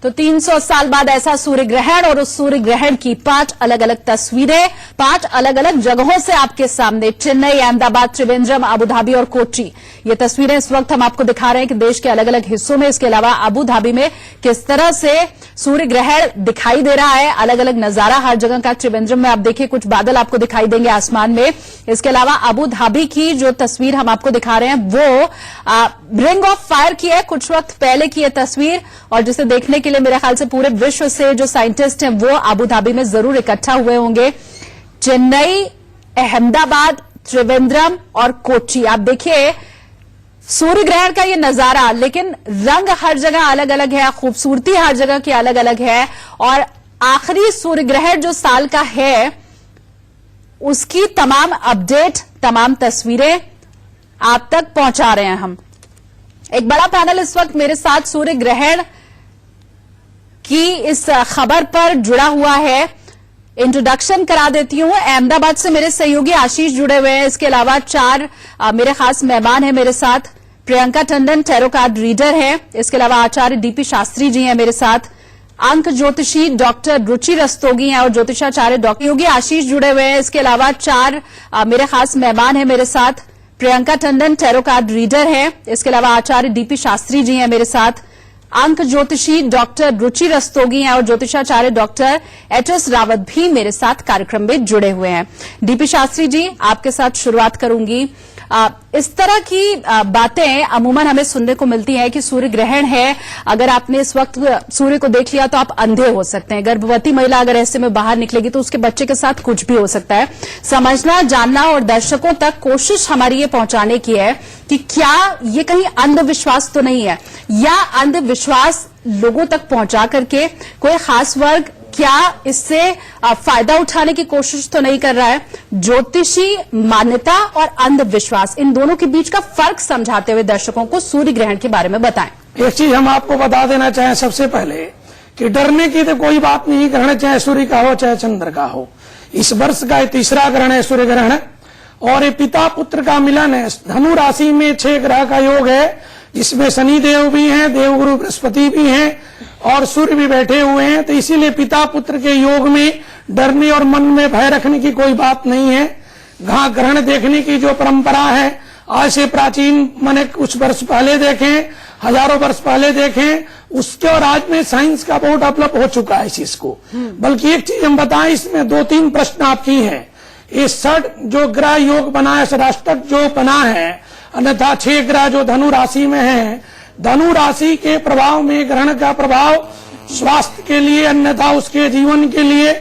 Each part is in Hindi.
तो 300 साल बाद ऐसा सूर्य ग्रहण और उस सूर्य ग्रहण की 5 अलग अलग तस्वीरें 5 अलग अलग जगहों से आपके सामने, चेन्नई, अहमदाबाद, त्रिवेंद्रम, अबू धाबी और कोच्चि। ये तस्वीरें इस वक्त हम आपको दिखा रहे हैं कि देश के अलग अलग हिस्सों में, इसके अलावा अबू धाबी में किस तरह से सूर्य ग्रहण दिखाई दे रहा है। अलग अलग नजारा हर जगह का। त्रिवेंद्रम में आप देखिए कुछ बादल आपको दिखाई देंगे आसमान में। इसके अलावा अबू धाबी की जो तस्वीर हम आपको दिखा रहे हैं वो रिंग ऑफ फायर की है, कुछ वक्त पहले की यह तस्वीर, और जिसे देखने के लिए मेरे ख्याल से पूरे विश्व से जो साइंटिस्ट हैं वो अबू धाबी में जरूर इकट्ठा हुए होंगे। चेन्नई, अहमदाबाद, त्रिवेंद्रम और कोच्चि, आप देखिए सूर्य ग्रहण का ये नजारा, लेकिन रंग हर जगह अलग अलग है, खूबसूरती हर जगह की अलग अलग है। और आखिरी सूर्य ग्रहण जो साल का है उसकी तमाम अपडेट, तमाम तस्वीरें आप तक पहुंचा रहे हैं हम। एक बड़ा पैनल इस वक्त मेरे साथ सूर्य ग्रहण की इस खबर पर जुड़ा हुआ है। इंट्रोडक्शन करा देती हूं। अहमदाबाद से मेरे सहयोगी आशीष जुड़े हुए हैं। इसके अलावा 4 मेरे खास मेहमान हैं मेरे साथ। Priyanka Tandon tarot card reader है। इसके अलावा आचार्य डीपी शास्त्री जी हैं मेरे साथ। अंक ज्योतिषी डॉक्टर रुचि रस्तोगी हैं और ज्योतिषाचार्य डॉक्टर योगी आशीष जुड़े हुए हैं। इसके अलावा 4 मेरे खास मेहमान हैं मेरे साथ। Priyanka Tandon tarot card reader है। इसके अलावा आचार्य डीपी शास्त्री जी हैं मेरे साथ। अंक ज्योतिषी डॉक्टर रुचि रस्तोगी हैं और ज्योतिषाचार्य डॉक्टर एच.एस. रावत भी मेरे साथ कार्यक्रम में जुड़े हुए हैं। डीपी शास्त्री जी, आपके साथ शुरुआत करूंगी। इस तरह की बातें अमूमन हमें सुनने को मिलती है कि सूर्य ग्रहण है, अगर आपने इस वक्त सूर्य को देख लिया तो आप अंधे हो सकते हैं। गर्भवती महिला अगर ऐसे में बाहर निकलेगी तो उसके बच्चे के साथ कुछ भी हो सकता है। समझना, जानना और दर्शकों तक कोशिश हमारी ये पहुंचाने की है कि क्या ये कहीं अंधविश्वास तो नहीं है, या अंधविश्वास लोगों तक पहुंचा करके कोई खास वर्ग क्या इससे फायदा उठाने की कोशिश तो नहीं कर रहा है। ज्योतिषी मान्यता और अंधविश्वास, इन दोनों के बीच का फर्क समझाते हुए दर्शकों को सूर्य ग्रहण के बारे में बताएं। एक चीज हम आपको बता देना चाहें सबसे पहले कि डरने की तो कोई बात नहीं। ग्रहण चाहे सूर्य का हो चाहे चंद्र का हो, इस वर्ष का 3रा ग्रहण है सूर्य ग्रहण, और ये पिता पुत्र का मिलन है। धनु राशि में 6 ग्रह का योग है, जिसमें शनि देव भी हैं, देवगुरु बृहस्पति भी हैं और सूर्य भी बैठे हुए हैं। तो इसीलिए पिता पुत्र के योग में डरने और मन में भय रखने की कोई बात नहीं है। ग्रहण देखने की जो परंपरा है आज से प्राचीन, माने कुछ वर्ष पहले देखें, हजारों वर्ष पहले देखें, उसके और आज में साइंस का बहुत डेवलप हो चुका है इस चीज को। बल्कि एक चीज हम बताएं, इसमें 2-3 प्रश्न आपकी हैं। ये 6 जो ग्रह योग बना है, षडाष्टक जो बना है, अन्यथा 6 ग्रह जो धनु राशि में है, धनु राशि के प्रभाव में ग्रहण का प्रभाव स्वास्थ्य के लिए, अन्यथा उसके जीवन के लिए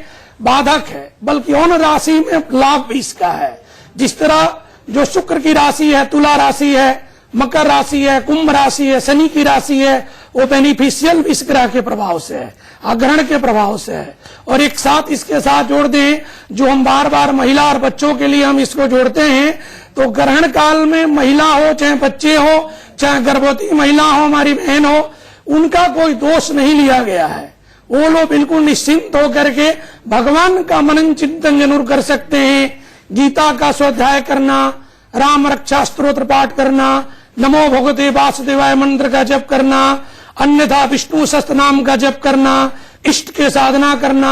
बाधक है। बल्कि उन राशि में लाभ भी इसका है। जिस तरह जो शुक्र की राशि है, तुला राशि है, मकर राशि है, कुंभ राशि है, शनि की राशि है, वो बेनिफिशियल इस ग्रह के प्रभाव से है, ग्रहण के प्रभाव से है। और एक साथ इसके साथ जोड़ दें, जो हम बार बार महिला और बच्चों के लिए हम इसको जोड़ते हैं, तो ग्रहण काल में महिला हो चाहे बच्चे हो चाहे गर्भवती महिला हो, हमारी बहन हो, उनका कोई दोष नहीं लिया गया है। वो लोग बिल्कुल निश्चिंत होकर के भगवान का मनन चिंतन जरूर कर सकते हैं। गीता का स्वाध्याय करना, राम रक्षा स्तोत्र पाठ करना, नमो भगवते वासुदेवाय मंत्र का जप करना, अन्यथा विष्णु सहस्त्र नाम का जप करना, इष्ट के साधना करना,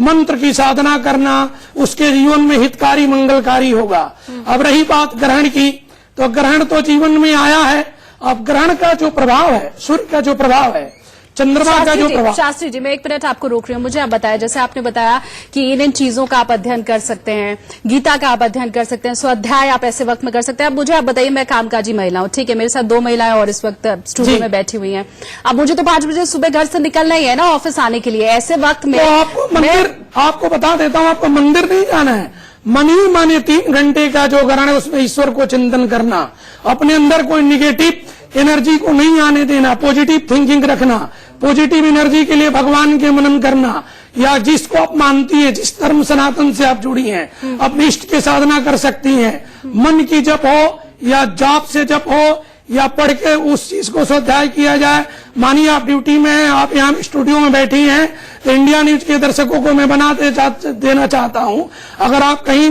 मंत्र की साधना करना, उसके जीवन में हितकारी मंगलकारी होगा। अब रही बात ग्रहण की, तो ग्रहण तो जीवन में आया है। अब ग्रहण का जो प्रभाव है, सूर्य का जो प्रभाव है, चंद्रमा का जो प्रभाव। शास्त्री जी, मैं 1 मिनट आपको रोक रही हूँ। मुझे आप बताया, जैसे आपने बताया कि इन चीजों का आप अध्ययन कर सकते हैं, गीता का आप अध्ययन कर सकते हैं, स्वाध्याय आप ऐसे वक्त में कर सकते हैं। अब मुझे आप बताइए, मैं कामकाजी महिला हूँ, ठीक है, मेरे साथ 2 महिलाएं और इस वक्त स्टूडियो में बैठी हुई हैं। अब मुझे तो 5 बजे सुबह घर से निकलना ही है ना ऑफिस आने के लिए। ऐसे वक्त में आपको बता देता हूँ, आपको मंदिर नहीं जाना है। मन ही माने 3 घंटे का जो ग्रहण है उसमें ईश्वर को चिंतन करना, अपने अंदर कोई निगेटिव एनर्जी को नहीं आने देना, पॉजिटिव थिंकिंग रखना, पॉजिटिव एनर्जी के लिए भगवान के मनन करना, या जिसको आप मानती है, जिस धर्म सनातन से आप जुड़ी हैं, अपने इष्ट की साधना कर सकती हैं। मन की जप हो या जाप से जप हो या पढ़ के उस चीज को स्वाध्याय किया जाए। मानिए आप ड्यूटी में हैं, आप यहाँ स्टूडियो में बैठी हैं, तो इंडिया न्यूज के दर्शकों को मैं देना चाहता हूँ, अगर आप कहीं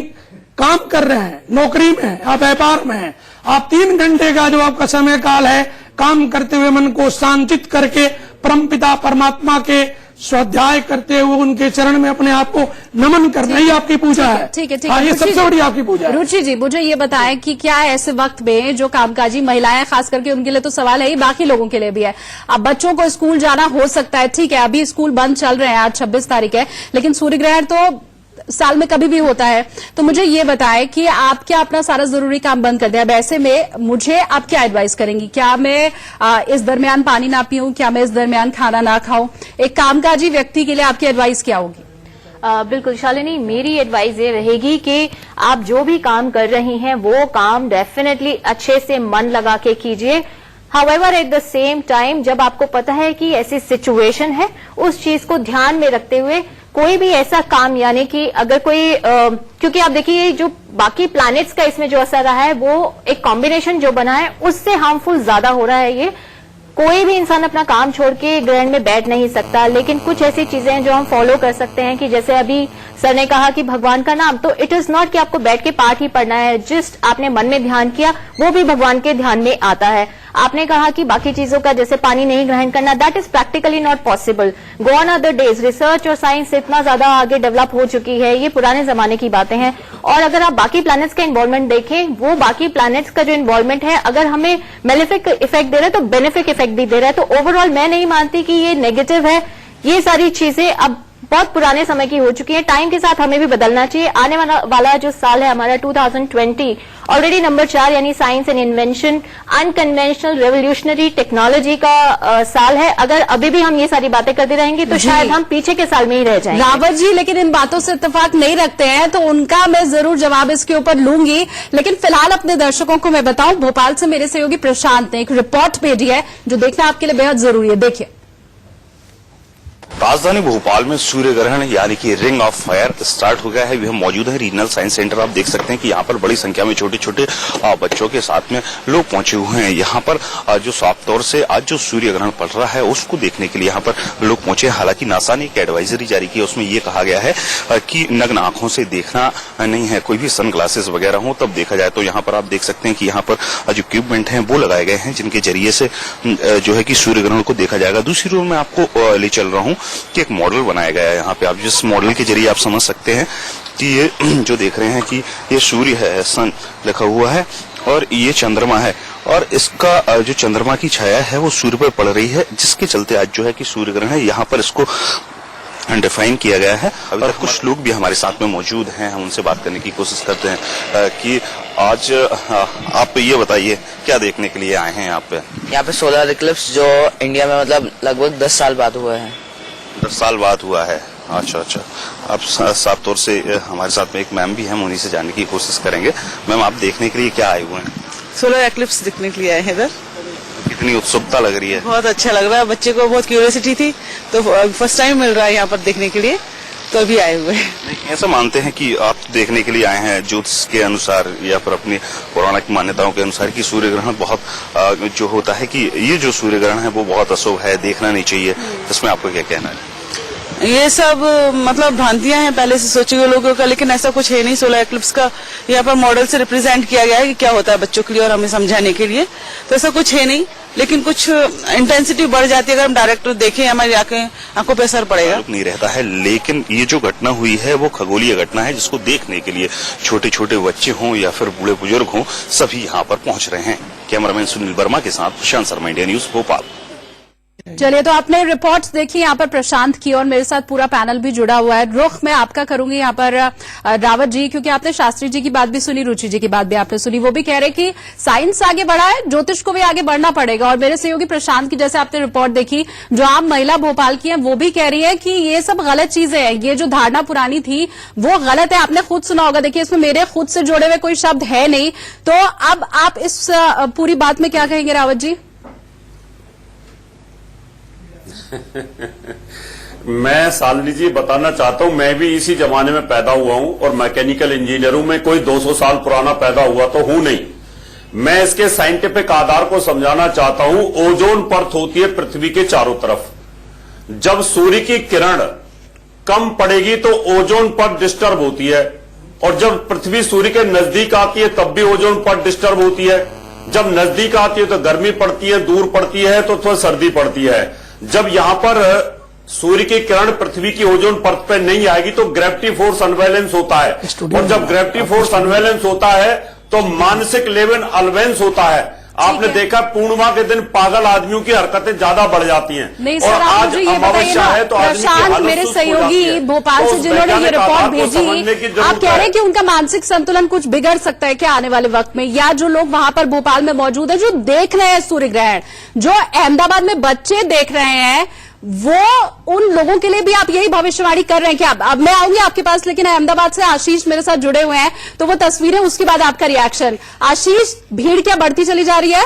काम कर रहे हैं, नौकरी में हैं, आप व्यापार में हैं, आप 3 घंटे का जो आपका समय काल है, काम करते हुए मन को शांतित करके परमपिता परमात्मा के स्वाध्याय करते हुए उनके चरण में अपने आप को नमन करना ही आपकी पूजा है। ठीक है, ठीक हाँ, है। ये सबसे बड़ी आपकी पूजा है। रुचि जी, मुझे ये बताएं कि क्या ऐसे वक्त में जो कामकाजी महिलाएं, खास करके उनके लिए तो सवाल है ही, बाकी लोगों के लिए भी है। अब बच्चों को स्कूल जाना हो सकता है, ठीक है, अभी स्कूल बंद चल रहे हैं, आज 26 तारीख है, लेकिन सूर्य ग्रहण तो साल में कभी भी होता है। तो मुझे ये बताएं कि आप क्या अपना सारा जरूरी काम बंद कर दिया? अब ऐसे में मुझे आप क्या एडवाइस करेंगी? क्या मैं इस दरमियान पानी ना पीऊं? क्या मैं इस दरमियान खाना ना खाऊं? एक कामकाजी व्यक्ति के लिए आपकी एडवाइस क्या होगी? बिल्कुल शालिनी, मेरी एडवाइस ये रहेगी कि आप जो भी काम कर रही हैं वो काम डेफिनेटली अच्छे से मन लगा के कीजिए। However at the same time जब आपको पता है कि ऐसी सिचुएशन है, उस चीज को ध्यान में रखते हुए कोई भी ऐसा काम, यानी कि अगर कोई क्योंकि आप देखिए जो बाकी प्लैनेट्स का इसमें जो असर रहा है वो एक कॉम्बिनेशन जो बना है उससे हार्मफुल ज्यादा हो रहा है। ये कोई भी इंसान अपना काम छोड़ के ग्रहण में बैठ नहीं सकता, लेकिन कुछ ऐसी चीजें हैं जो हम फॉलो कर सकते हैं कि जैसे अभी सर ने कहा कि भगवान का नाम, तो इट इज नॉट कि आपको बैठ के पाठ ही पढ़ना है, जस्ट आपने मन में ध्यान किया वो भी भगवान के ध्यान में आता है। आपने कहा कि बाकी चीजों का जैसे पानी नहीं ग्रहण करना, that is practically not possible. Go on other days, research और साइंस इतना ज्यादा आगे डेवलप हो चुकी है, ये पुराने जमाने की बातें हैं। और अगर आप बाकी प्लैनेट्स का इन्वॉल्वमेंट देखें, वो बाकी प्लैनेट्स का जो इन्वॉल्वमेंट है अगर हमें मेलेफिक इफेक्ट दे रहा है तो बेनिफिक इफेक्ट भी दे रहा है। तो ओवरऑल मैं नहीं मानती कि ये नेगेटिव है। ये सारी चीजें अब बहुत पुराने समय की हो चुकी है, टाइम के साथ हमें भी बदलना चाहिए। आने वाला जो साल है हमारा 2020 ऑलरेडी नंबर 4 यानी science and invention, unconventional revolutionary technology का साल है। अगर अभी भी हम ये सारी बातें करते रहेंगे तो शायद हम पीछे के साल में ही रह जाएंगे। रावत जी लेकिन इन बातों से इत्तेफाक नहीं रखते हैं, तो उनका मैं जरूर जवाब इसके ऊपर लूंगी, लेकिन फिलहाल अपने दर्शकों को मैं बताऊं, भोपाल से मेरे सहयोगी प्रशांत ने एक रिपोर्ट भेजी है जो देखना आपके लिए बेहद जरूरी है। देखिए, राजधानी भोपाल में सूर्य ग्रहण यानी कि रिंग ऑफ फायर स्टार्ट हो गया है। हम मौजूद है रीजनल साइंस सेंटर। आप देख सकते हैं कि यहाँ पर बड़ी संख्या में छोटे छोटे बच्चों के साथ में लोग पहुंचे हुए हैं। यहाँ पर जो साफ तौर से आज जो सूर्य ग्रहण पड़ रहा है उसको देखने के लिए यहाँ पर लोग पहुंचे। हालांकि नासा ने एक एडवाइजरी जारी की है, उसमें ये कहा गया है कि नग्न आंखों से देखना नहीं है, कोई भी सन ग्लासेस वगैरह हो तब देखा जाए। तो यहाँ पर आप देख सकते हैं कि यहाँ पर जो इक्विपमेंट है वो लगाए गए हैं जिनके जरिए से जो है कि सूर्य ग्रहण को देखा जाएगा। दूसरी ओर मैं आपको ले चल रहा हूँ कि एक मॉडल बनाया गया है यहाँ पे। आप जिस मॉडल के जरिए आप समझ सकते हैं कि ये जो देख रहे हैं कि ये सूर्य है, सन लिखा हुआ है, और ये चंद्रमा है, और इसका जो चंद्रमा की छाया है वो सूर्य पर पड़ रही है, जिसके चलते आज जो है कि सूर्य ग्रहण है यहाँ पर इसको डिफाइन किया गया है। अभी तक कुछ लोग भी हमारे साथ में मौजूद हैं, हम उनसे बात करने की कोशिश करते हैं कि आज आप ये बताइए क्या देखने के लिए आए हैं यहाँ पे? यहाँ पे सोलर इक्लिप्स जो इंडिया में मतलब लगभग 10 साल बाद हुआ है। 10 साल बाद हुआ है। अच्छा। आप साफ तौर से हमारे साथ में एक मैम भी हैं, हम उन्हीं से जानने की कोशिश करेंगे। मैम, आप देखने के लिए क्या आए हुए हैं? सोलर एक्लिप्स देखने के लिए आए हैं इधर। कितनी उत्सुकता लग रही है? बहुत अच्छा लग रहा है, बच्चे को बहुत क्यूरियोसिटी थी, तो फर्स्ट टाइम मिल रहा है यहाँ पर देखने के लिए, तो अभी आए हुए हैं। ऐसा मानते हैं कि आप देखने के लिए आए हैं ज्योतिष के अनुसार या फिर अपनी पौराणिक मान्यताओं के अनुसार कि सूर्य ग्रहण बहुत जो होता है कि ये जो सूर्य ग्रहण है वो बहुत अशुभ है, देखना नहीं चाहिए, इसमें आपको क्या कहना है? ये सब मतलब भ्रांतियां हैं पहले से सोचे हुए लोगों का, लेकिन ऐसा कुछ है नहीं। सोलर एक्लिप्स का यहाँ पर मॉडल से रिप्रेजेंट किया गया है कि क्या होता है बच्चों के लिए और हमें समझाने के लिए, तो ऐसा कुछ है नहीं, लेकिन कुछ इंटेंसिटी बढ़ जाती है अगर हम डायरेक्ट देखें, हमारी आंखों पे असर पड़ेगा। नहीं रहता है, लेकिन ये जो घटना हुई है वो खगोलीय घटना है जिसको देखने के लिए छोटे छोटे बच्चे हों या फिर बूढ़े बुजुर्ग हों, सभी यहाँ पर पहुंच रहे हैं। कैमरामैन सुनील वर्मा के साथ प्रशांत शर्मा, इंडिया न्यूज भोपाल। चलिए, तो आपने रिपोर्ट्स देखी यहाँ पर प्रशांत की, और मेरे साथ पूरा पैनल भी जुड़ा हुआ है। रुख मैं आपका करूंगी यहाँ पर रावत जी, क्योंकि आपने शास्त्री जी की बात भी सुनी, रुचि जी की बात भी आपने सुनी। वो भी कह रहे कि साइंस आगे बढ़ा है, ज्योतिष को भी आगे बढ़ना पड़ेगा। और मेरे सहयोगी प्रशांत की जैसे आपने रिपोर्ट देखी, जो आम महिला भोपाल की है, वो भी कह रही है कि ये सब गलत चीजें हैं, ये जो धारणा पुरानी थी वो गलत है। आपने खुद सुना होगा, देखिए इसमें मेरे खुद से जोड़े हुए कोई शब्द है नहीं। तो अब आप इस पूरी बात में क्या कहेंगे रावत जी? मैं शालिनी जी बताना चाहता हूं, मैं भी इसी जमाने में पैदा हुआ हूं और मैकेनिकल इंजीनियर हूं। मैं कोई 200 साल पुराना पैदा हुआ तो हूं नहीं। मैं इसके साइंटिफिक आधार को समझाना चाहता हूं। ओजोन परत होती है पृथ्वी के चारों तरफ। जब सूर्य की किरण कम पड़ेगी तो ओजोन परत डिस्टर्ब होती है, और जब पृथ्वी सूर्य के नजदीक आती है तब भी ओजोन परत डिस्टर्ब होती है। जब नजदीक आती है तो गर्मी पड़ती है, दूर पड़ती है तो थोड़ी सर्दी पड़ती है। जब यहां पर सूर्य की किरण पृथ्वी की ओजोन परत पर नहीं आएगी तो ग्रेविटी फोर्स अनबैलेंस होता है, और जब ग्रेविटी फोर्स अनबैलेंस होता है तो मानसिक लेवल अनबैलेंस होता है। आपने देखा पूर्णिमा के दिन पागल आदमियों की हरकतें ज्यादा बढ़ जाती हैं। नहीं और सर, आप आज मुझे ये बताइए अमावस्या ना, है तो आदमी की प्रशांत हालत मेरे सुस्त हो जाती सहयोगी है। भोपाल तो से उस जिन्होंने ये वैज्ञानिक रिपोर्ट आधार को भेजी, समझने की आप जरूरत कह रहे है। हैं कि उनका मानसिक संतुलन कुछ बिगड़ सकता है क्या आने वाले वक्त में, या जो लोग वहां पर भोपाल में मौजूद है जो देख रहे हैं सूर्य ग्रहण, जो अहमदाबाद में बच्चे देख रहे हैं, वो उन लोगों के लिए भी आप यही भविष्यवाणी कर रहे हैं क्या? अब मैं आऊंगी आपके पास, लेकिन अहमदाबाद से आशीष मेरे साथ जुड़े हुए हैं, तो वो तस्वीरें, उसके बाद आपका रिएक्शन। आशीष, भीड़ क्या बढ़ती चली जा रही है?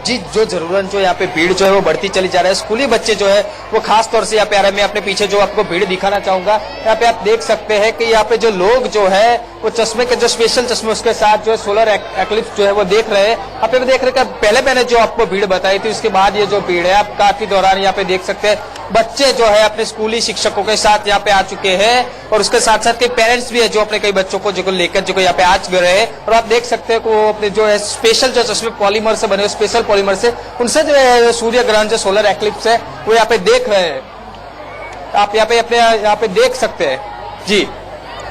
जी, जो जरूरत जो यहाँ पे भीड़ जो है वो बढ़ती चली जा रही है। स्कूली बच्चे जो है वो खास तौर से यहाँ पे आ रहे हैं। मैं अपने पीछे जो आपको भीड़ दिखाना चाहूंगा, यहाँ पे आप देख सकते हैं कि यहाँ पे जो लोग जो है वो चश्मे के जो स्पेशल चश्मे उसके साथ जो है सोलर एक्लिप्स जो है वो देख रहे हैं। यहाँ पे देख रहे हैं, पहले मैंने जो आपको भीड़ बताई थी उसके बाद ये जो भीड़ है आप काफी दौरान यहाँ पे देख सकते हैं बच्चे जो है अपने स्कूली शिक्षकों के साथ यहाँ पे आ चुके हैं, और उसके साथ साथ कई पेरेंट्स भी है जो अपने कई बच्चों को जो लेकर जो यहाँ पे आ गए हैं। और आप देख सकते हैं कि वो अपने जो है स्पेशल जो चश्मे पॉलीमर से बने, स्पेशल पॉलीमर से, उनसे जो है सूर्य ग्रहण जो सोलर एक्लिप्स है वो यहाँ पे देख रहे हैं। आप यहाँ पे अपने यहाँ पे देख सकते हैं। जी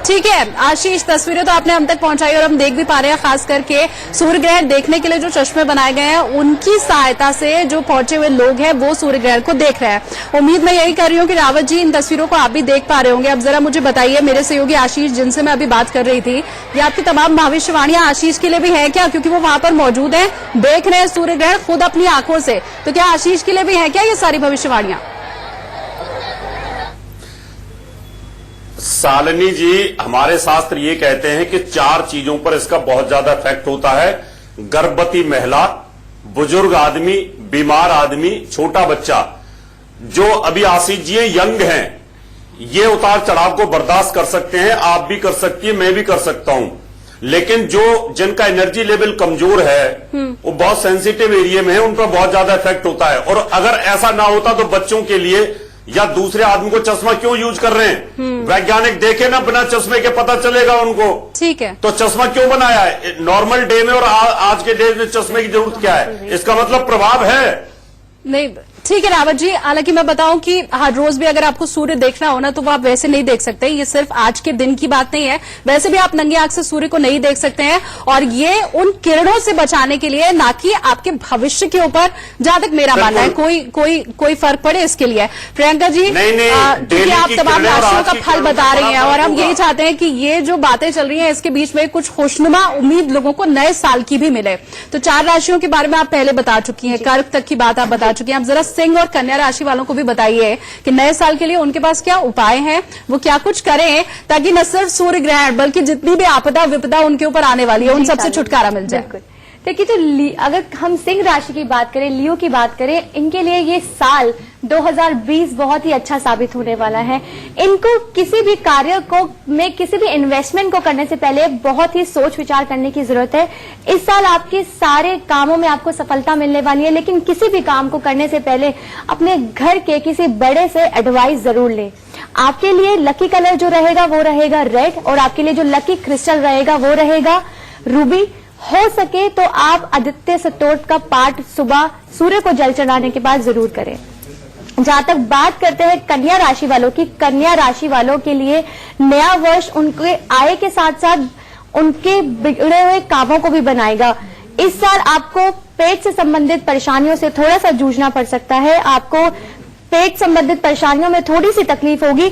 ठीक है आशीष, तस्वीरें तो आपने हम तक पहुंचाई और हम देख भी पा रहे हैं, खास करके सूर्य ग्रहण देखने के लिए जो चश्मे बनाए गए हैं उनकी सहायता से जो पहुंचे हुए लोग हैं वो सूर्य ग्रहण को देख रहे हैं। उम्मीद मैं यही कर रही हूं कि रावत जी इन तस्वीरों को आप भी देख पा रहे होंगे। अब जरा मुझे बताइए, मेरे सहयोगी आशीष जिनसे मैं अभी बात कर रही थी, ये आपकी तमाम भविष्यवाणियां आशीष के लिए भी है क्या? क्योंकि वो वहां पर मौजूद है, देख रहे हैं सूर्य ग्रहण खुद अपनी आंखों से, तो क्या आशीष के लिए भी है क्या ये सारी भविष्यवाणियां? शालिनी जी, हमारे शास्त्र ये कहते हैं कि 4 चीजों पर इसका बहुत ज्यादा इफेक्ट होता है। गर्भवती महिला, बुजुर्ग आदमी, बीमार आदमी, छोटा बच्चा। जो अभी आशीष जी यंग हैं, ये उतार चढ़ाव को बर्दाश्त कर सकते हैं, आप भी कर सकती है, मैं भी कर सकता हूं। लेकिन जो जिनका एनर्जी लेवल कमजोर है, वो बहुत सेंसिटिव एरिया में है, उन पर बहुत ज्यादा इफेक्ट होता है। और अगर ऐसा ना होता तो बच्चों के लिए या दूसरे आदमी को चश्मा क्यों यूज कर रहे हैं? वैज्ञानिक देखे ना, बिना चश्मे के पता चलेगा उनको। ठीक है, तो चश्मा क्यों बनाया है? नॉर्मल डे में और आज के डे में चश्मे की जरूरत क्या है? इसका मतलब प्रभाव है। नहीं ठीक है रावत जी, हालांकि मैं बताऊं कि हर रोज भी अगर आपको सूर्य देखना हो ना तो वो आप वैसे नहीं देख सकते। ये सिर्फ आज के दिन की बात नहीं है, वैसे भी आप नंगी आंख से सूर्य को नहीं देख सकते हैं, और ये उन किरणों से बचाने के लिए, ना कि आपके भविष्य के ऊपर, जहां तक मेरा मानना है, कोई फर्क पड़े इसके लिए। प्रियंका जी, क्योंकि आप तमाम राशियों का फल बता रही हैं और हम यही चाहते हैं कि ये जो बातें चल रही हैं इसके बीच में कुछ खुशनुमा उम्मीद लोगों को नए साल की भी मिले। तो 4 राशियों के बारे में आप पहले बता चुकी हैं, कर्क तक की बात आप बता चुकी हैं। आप जरा सिंह और कन्या राशि वालों को भी बताइए कि नए साल के लिए उनके पास क्या उपाय हैं, वो क्या कुछ करें ताकि न सिर्फ सूर्य ग्रहण बल्कि जितनी भी आपदा विपदा उनके ऊपर आने वाली है उन सबसे छुटकारा मिल जाए। देखिए, तो अगर हम सिंह राशि की बात करें, लियो की बात करें, इनके लिए ये साल 2020 बहुत ही अच्छा साबित होने वाला है। इनको किसी भी कार्य को में किसी भी इन्वेस्टमेंट को करने से पहले बहुत ही सोच विचार करने की जरूरत है। इस साल आपके सारे कामों में आपको सफलता मिलने वाली है, लेकिन किसी भी काम को करने से पहले अपने घर के किसी बड़े से एडवाइस जरूर लें। आपके लिए लकी कलर जो रहेगा वो रहेगा रेड, और आपके लिए जो लकी क्रिस्टल रहेगा वो रहेगा रूबी। हो सके तो आप आदित्य स्तोत्र का पाठ सुबह सूर्य को जल चढ़ाने के बाद जरूर करें। जहां तक बात करते हैं कन्या राशि वालों की, कन्या राशि वालों के लिए नया वर्ष उनके आय के साथ साथ उनके बिगड़े हुए कामों को भी बनाएगा। इस साल आपको पेट से संबंधित परेशानियों से थोड़ा सा जूझना पड़ सकता है। आपको पेट संबंधित परेशानियों में थोड़ी सी तकलीफ होगी।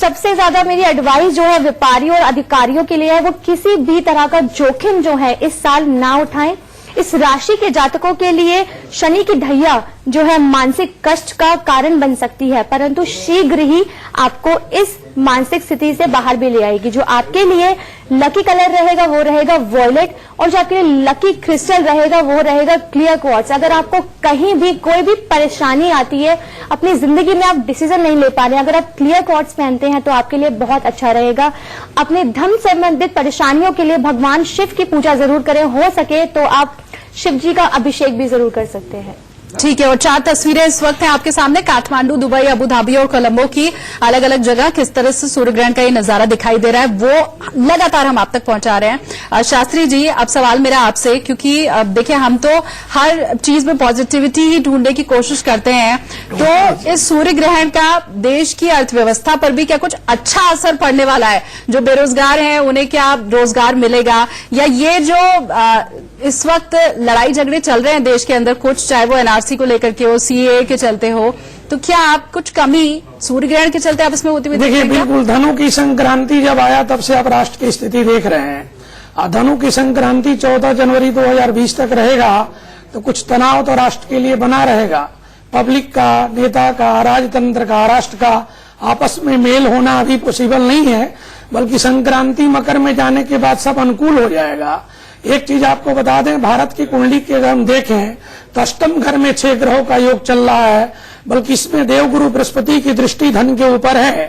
सबसे ज्यादा मेरी एडवाइस जो है व्यापारियों और अधिकारियों के लिए है, वो किसी भी तरह का जोखिम जो है इस साल ना उठाएं। इस राशि के जातकों के लिए शनि की ढैया जो है मानसिक कष्ट का कारण बन सकती है, परंतु शीघ्र ही आपको इस मानसिक स्थिति से बाहर भी ले आएगी। जो आपके लिए लकी कलर रहेगा वो रहेगा वॉयलेट, और जो आपके लिए लकी क्रिस्टल रहेगा वो रहेगा क्लियर क्वार्ट्ज। अगर आपको कहीं भी कोई भी परेशानी आती है, अपनी जिंदगी में आप डिसीजन नहीं ले पा रहे हैं, अगर आप क्लियर क्वार्ट्ज पहनते हैं तो आपके लिए बहुत अच्छा रहेगा। अपने धन संबंधित परेशानियों के लिए भगवान शिव की पूजा जरूर करें। हो सके तो आप शिव जी का अभिषेक भी जरूर कर सकते हैं। ठीक है, और 4 तस्वीरें इस वक्त हैं आपके सामने, काठमांडू, दुबई, अबू धाबी और कोलंबो की अलग अलग जगह किस तरह से सूर्य ग्रहण का ये नजारा दिखाई दे रहा है वो लगातार हम आप तक पहुंचा रहे हैं। शास्त्री जी, अब सवाल मेरा आपसे, क्योंकि देखिए हम तो हर चीज में पॉजिटिविटी ही ढूंढने की कोशिश करते हैं, तो इस सूर्य ग्रहण का देश की अर्थव्यवस्था पर भी क्या कुछ अच्छा असर पड़ने वाला है? जो बेरोजगार हैं उन्हें क्या रोजगार मिलेगा, या ये जो इस वक्त लड़ाई झगड़े चल रहे हैं देश के अंदर, कुछ चाहे वो एनआरसी को लेकर के हो, सीएए के चलते हो, तो क्या आप कुछ कमी सूर्य ग्रहण के चलते आप इसमें होती हुई देखिए, बिल्कुल धनु की संक्रांति जब आया तब से आप राष्ट्र की स्थिति देख रहे हैं। धनु की संक्रांति 14 जनवरी 2020 तक रहेगा, तो कुछ तनाव तो राष्ट्र के लिए बना रहेगा। पब्लिक का, नेता का, राजतंत्र का, राष्ट्र का आपस में मेल होना अभी पॉसिबल नहीं है, बल्कि संक्रांति मकर में जाने के बाद सब अनुकूल हो जाएगा। एक चीज आपको बता दें, भारत की कुंडली के अगर हम देखें तो अष्टम घर में 6 ग्रहों का योग चल रहा है, बल्कि इसमें देवगुरु बृहस्पति की दृष्टि धन के ऊपर है।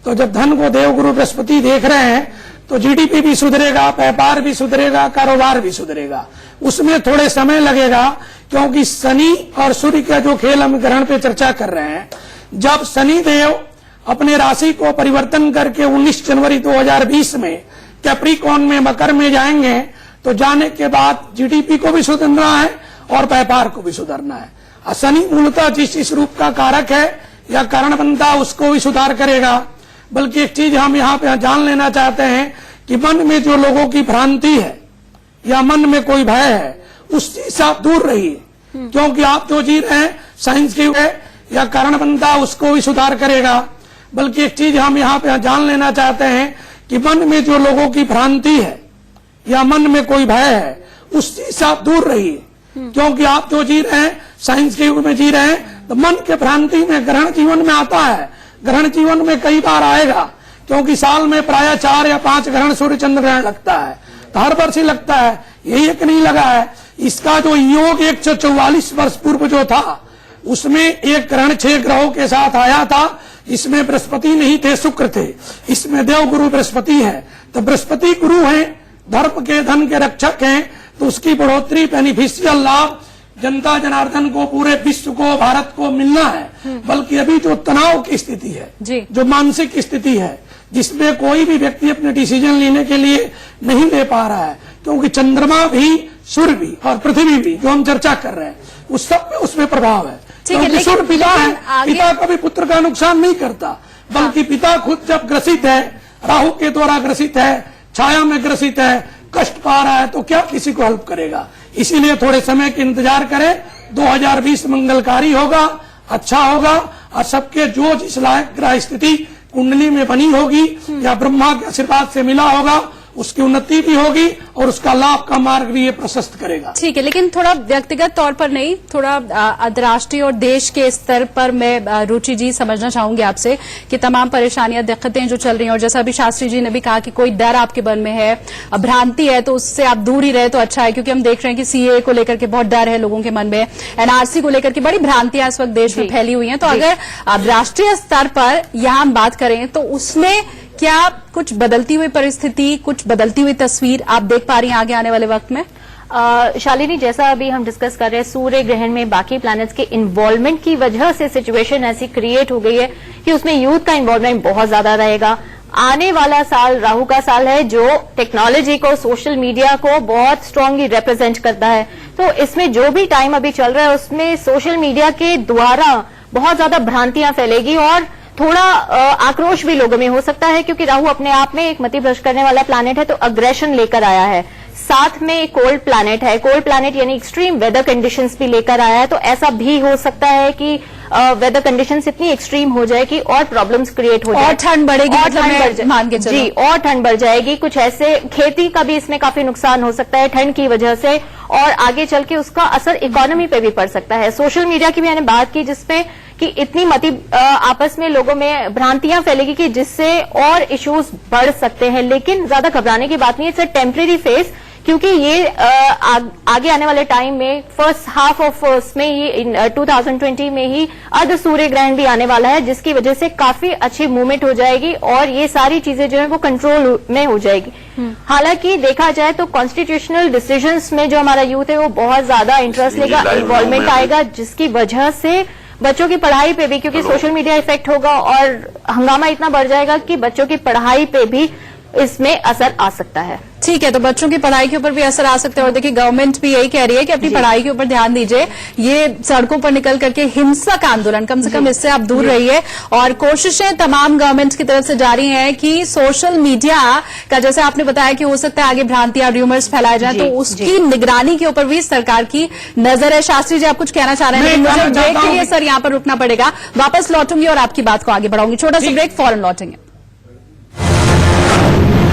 तो जब धन को देवगुरु बृहस्पति देख रहे हैं तो जीडीपी भी सुधरेगा, व्यापार भी सुधरेगा, कारोबार भी सुधरेगा। उसमें थोड़े समय लगेगा, क्योंकि शनि और सूर्य का जो खेल हम ग्रहण पे चर्चा कर रहे हैं, जब शनि देव अपने राशि को परिवर्तन करके 19 जनवरी 2020 में कैप्रिकॉर्न में, मकर में जाएंगे, तो जाने के बाद जीडीपी को भी सुधरना है और व्यापार को भी सुधरना है। शनि मूलतः जिस रूप का कारक है या कारण बनता है उसको भी सुधार करेगा। बल्कि एक चीज हम यहाँ पे जान लेना चाहते हैं कि मन में जो लोगों की भ्रांति है या मन में कोई भय है, उस चीज से आप दूर रहिए, क्योंकि आप जो जी रहे हैं साइंस की है या कारण बनता है उसको भी सुधार करेगा। बल्कि एक चीज हम यहाँ पे जान लेना चाहते हैं कि मन में जो लोगों की भ्रांति है या मन में कोई भय है, उस चीज से आप दूर रहिए, क्योंकि आप जो जी रहे हैं साइंस के युग में जी रहे हैं। तो मन के भ्रांति में ग्रहण जीवन में आता है, ग्रहण जीवन में कई बार आएगा, क्योंकि साल में प्राय 4 या 5 ग्रहण सूर्य चंद्र ग्रहण लगता है, तो हर वर्ष ही लगता है, यही एक नहीं लगा है। इसका जो योग 144 वर्ष पूर्व जो था, उसमें एक ग्रहण 6 ग्रहों के साथ आया था, इसमें बृहस्पति नहीं थे, शुक्र थे। इसमें देव गुरु बृहस्पति है, तो बृहस्पति गुरु हैं, धर्म के, धन के रक्षक हैं, तो उसकी बढ़ोतरी, बेनिफिशियल लाभ जनता जनार्दन को, पूरे विश्व को, भारत को मिलना है। बल्कि अभी जो तनाव की स्थिति है, जो मानसिक स्थिति है, जिसमें कोई भी व्यक्ति अपने डिसीजन लेने के लिए नहीं ले पा रहा है, क्योंकि चंद्रमा भी, सूर्य भी और पृथ्वी भी जो हम चर्चा कर रहे हैं, उस सब में उसमें प्रभाव है। क्योंकि सूर्य पिता है, पिता कभी पुत्र का नुकसान नहीं करता, बल्कि पिता खुद जब ग्रसित है, राहु के द्वारा ग्रसित है, छाया में ग्रसित है, कष्ट पा रहा है, तो क्या किसी को हेल्प करेगा। इसीलिए थोड़े समय के इंतजार करें, 2020 मंगलकारी होगा, अच्छा होगा, और सबके जो जिस लायक ग्रह स्थिति कुंडली में बनी होगी या ब्रह्मा के आशीर्वाद से मिला होगा, उसकी उन्नति भी होगी और उसका लाभ का मार्ग भी ये प्रशस्त करेगा। ठीक है, लेकिन थोड़ा व्यक्तिगत तौर पर नहीं, थोड़ा अंतर्राष्ट्रीय और देश के स्तर पर मैं रुचि जी समझना चाहूंगी आपसे कि तमाम परेशानियां, दिक्कतें जो चल रही हैं, और जैसा अभी शास्त्री जी ने भी कहा कि कोई डर आपके मन में है, भ्रांति है, तो उससे आप दूर ही रहे तो अच्छा है, क्योंकि हम देख रहे हैं कि सीए को लेकर के बहुत डर है लोगों के मन में, एनआरसी को लेकर के बड़ी भ्रांतियां इस वक्त देश में फैली हुई हैं। तो अगर राष्ट्रीय स्तर पर यहां हम बात करें तो उसमें क्या कुछ बदलती हुई परिस्थिति, कुछ बदलती हुई तस्वीर आप देख पा रही हैं आगे आने वाले वक्त में? शालिनी, जैसा अभी हम डिस्कस कर रहे हैं, सूर्य ग्रहण में बाकी प्लैनेट्स के इन्वॉल्वमेंट की वजह से सिचुएशन ऐसी क्रिएट हो गई है कि उसमें यूथ का इन्वॉल्वमेंट बहुत ज्यादा रहेगा। आने वाला साल राहु का साल है, जो टेक्नोलॉजी को, सोशल मीडिया को बहुत स्ट्रांगली रिप्रेजेंट करता है। तो इसमें जो भी टाइम अभी चल रहा है, उसमें सोशल मीडिया के द्वारा बहुत ज्यादा भ्रांतियां फैलेगी और थोड़ा आक्रोश भी लोगों में हो सकता है, क्योंकि राहु अपने आप में एक मति भ्रष्ट करने वाला प्लैनेट है, तो अग्रेशन लेकर आया है। साथ में एक कोल्ड प्लैनेट है, कोल्ड प्लैनेट यानी एक्सट्रीम वेदर कंडीशंस भी लेकर आया है। तो ऐसा भी हो सकता है कि वेदर कंडीशंस इतनी एक्सट्रीम हो जाए कि और प्रॉब्लम्स क्रिएट हो जाए, और ठंड बढ़ेगी, मान के चलो। जी, और ठंड बढ़ जाएगी। कुछ ऐसे खेती का भी इसमें काफी नुकसान हो सकता है ठंड की वजह से, और आगे चल के उसका असर इकोनॉमी पे भी पड़ सकता है। सोशल मीडिया की भी मैंने बात की, जिसपे कि इतनी मति आपस में लोगों में भ्रांतियां फैलेगी कि जिससे और इश्यूज बढ़ सकते हैं। लेकिन ज्यादा घबराने की बात नहीं है, इट्स अ टेम्परेरी फेज, क्योंकि ये आगे आने वाले टाइम में फर्स्ट हाफ ऑफ में ही 2020 में ही अर्ध सूर्य ग्रहण भी आने वाला है, जिसकी वजह से काफी अच्छी मूवमेंट हो जाएगी और ये सारी चीजें जो है वो कंट्रोल में हो जाएगी। हालांकि देखा जाए तो कॉन्स्टिट्यूशनल डिसीजंस में जो हमारा यूथ है वो बहुत ज्यादा इंटरेस्ट लेगा, इन्वॉल्वमेंट आएगा, जिसकी वजह से बच्चों की पढ़ाई पे भी, क्योंकि सोशल मीडिया इफेक्ट होगा और हंगामा इतना बढ़ जाएगा कि बच्चों की पढ़ाई पे भी इसमें असर आ सकता है। ठीक है, तो बच्चों की पढ़ाई के ऊपर भी असर आ सकता है। और देखिए गवर्नमेंट भी यही कह रही है कि अपनी पढ़ाई के ऊपर ध्यान दीजिए, ये सड़कों पर निकल करके हिंसक आंदोलन कम से कम इससे आप दूर रहिए। और कोशिशें तमाम गवर्नमेंट की तरफ से जारी हैं कि सोशल मीडिया का, जैसे आपने बताया कि हो सकता है आगे भ्रांतियां, र्यूमर्स फैलाए जाए, तो उसकी निगरानी के ऊपर भी सरकार की नजर है। शास्त्री जी, आप कुछ कहना चाह रहे हैं? मुझे ब्रेक के लिए सर यहाँ पर रुकना पड़ेगा, वापस लौटूंगी और आपकी बात को आगे बढ़ाऊंगी। छोटा सा ब्रेक, फौरन लौटेंगे।